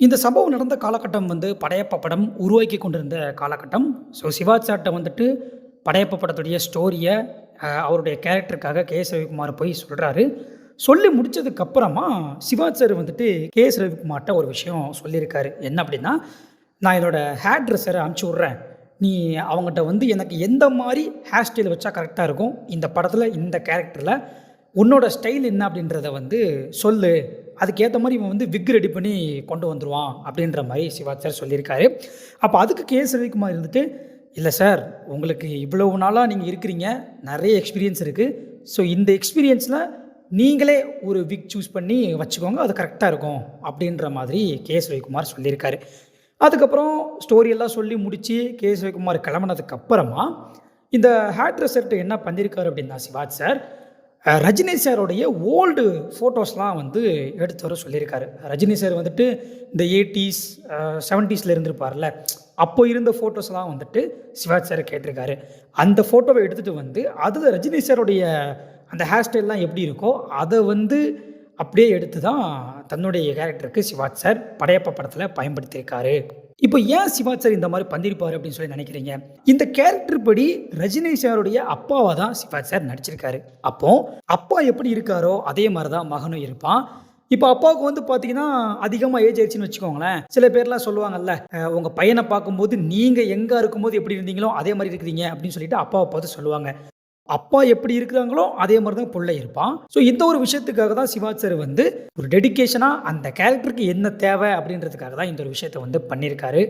இந்த சம்பவம் நடந்த காலகட்டம் படையப்பா படம் உருவாக்கி கொண்டிருந்த காலகட்டம். ஸோ சிவாஜி சார்ட்ட படையப்பா படத்துடைய ஸ்டோரிய அவருடைய கேரக்டருக்காக கே.எஸ். ரவிக்குமார் போய் சொல்றாரு. சொல்லி முடிச்சதுக்கப்புறமா சிவாஜி சார் கே.எஸ். ரவிக்குமார்ட்ட ஒரு விஷயம் சொல்லியிருக்காரு. என்ன அப்படின்னா, "நான் என்னோட ஹேர் ட்ரெஸ்ஸர அனுப்பிச்சு விட்றேன். நீ அவங்கட்ட எனக்கு எந்த மாரி ஹேர் ஸ்டைல் வச்சா கரெக்ட்டா இருக்கும். இந்த படத்தில இந்த கேரக்டர்ல உன்னோட ஸ்டைல் என்ன அப்படின்றத சொல்லு. அதுக்கேத்த மாரி இவன் விக் ரெடி பண்ணி கொண்டு வந்துருவான்." அப்படின்ற மாரி சிவாஜி சார் சொல்லியிருக்காரு. அப்ப அதுக்கு கே.எஸ். ரவிக்குமார் "இல்ல சார், உங்களுக்கு இவ்வளவு நாளா நீங்க இருக்கிறீங்க. நெறைய எக்ஸ்பீரியன்ஸ் இருக்கு. ஸோ இந்த எக்ஸ்பீரியன்ஸ்ல நீங்களே ஒரு விக் சூஸ் பண்ணி வச்சுக்கோங்க. அது கரெக்ட்டா இருக்கும்." அப்படின்ற மாதிரி கே.எஸ். ரவிக்குமார் சொல்லியிருக்காரு. அதுக்கப்புறம் ஸ்டோரி எல்லாம் சொல்லி முடிச்சு கே.எஸ். ரவிக்குமார் கிளம்புனதுக்கு அப்புறமா, இந்த ஹேர் ட்ரெஸ்ஸர்ட்ட என்ன பண்ணியிருக்காரு அப்படின்னா சிவாஜி சார், ரஜினி சாருடைய ஓல்டு ஃபோட்டோஸ்லாம் எடுத்து வர சொல்லியிருக்காரு. ரஜினி சார் இந்த 80ஸ் 70ஸ்ல இருந்திருப்பார்ல, அப்போ இருந்த ஃபோட்டோஸ்லாம் சிவாஜி சார் கேட்டிருக்காரு. அந்த ஃபோட்டோவ எடுத்துட்டு அதில ரஜினி சாருடைய அந்த ஹேர் ஸ்டைல்லாம் எப்படி இருக்கோ, அத அப்படியே எடுத்து தான் தன்னுடைய கேரக்டருக்கு சிவாஜி சார் படையப்பா படத்தில பயன்படுத்தியிருக்காரு. இப்போ ஏன் சிவாஜி சார் இந்த மாரி பண்ணியிருப்பாரு அப்படின்னு சொல்லி நினைக்கிறீங்க? இந்த கேரக்டர் படி ரஜினி சாருடைய அப்பாவா தான் சிவாஜி சார் நடிச்சிருக்காரு. அப்போ அப்பா எப்படி இருக்காரோ, அதே மாரி தான் மகனும் இருப்பான். இப்போ அப்பாவுக்கு பார்த்தீங்கன்னா, அதிகமா ஏஜ் ஆயிருச்சுன்னு வச்சுக்கோங்களேன். சில பேர்லாம் சொல்லுவாங்கல்ல, உங்க பையன பார்க்கும்போது நீங்க யங்கா இருக்கும்போது எப்படி இருந்தீங்களோ, அதே மாரி இருக்கிறீங்க அப்படின்னு சொல்லிட்டு அப்பாவ பார்த்து சொல்லுவாங்க. அப்பா எப்படி இருக்கிறாங்களோ, அதே மாரி தான் புள்ள இருப்பான். ஸோ இந்த ஒரு விஷயத்துக்காக தான் சிவாஜி சார் ஒரு டெடிகேஷனா அந்த கேரக்டருக்கு என்ன தேவை அப்படின்றதுக்காக தான் இந்த ஒரு விஷயத்த பண்ணியிருக்காரு.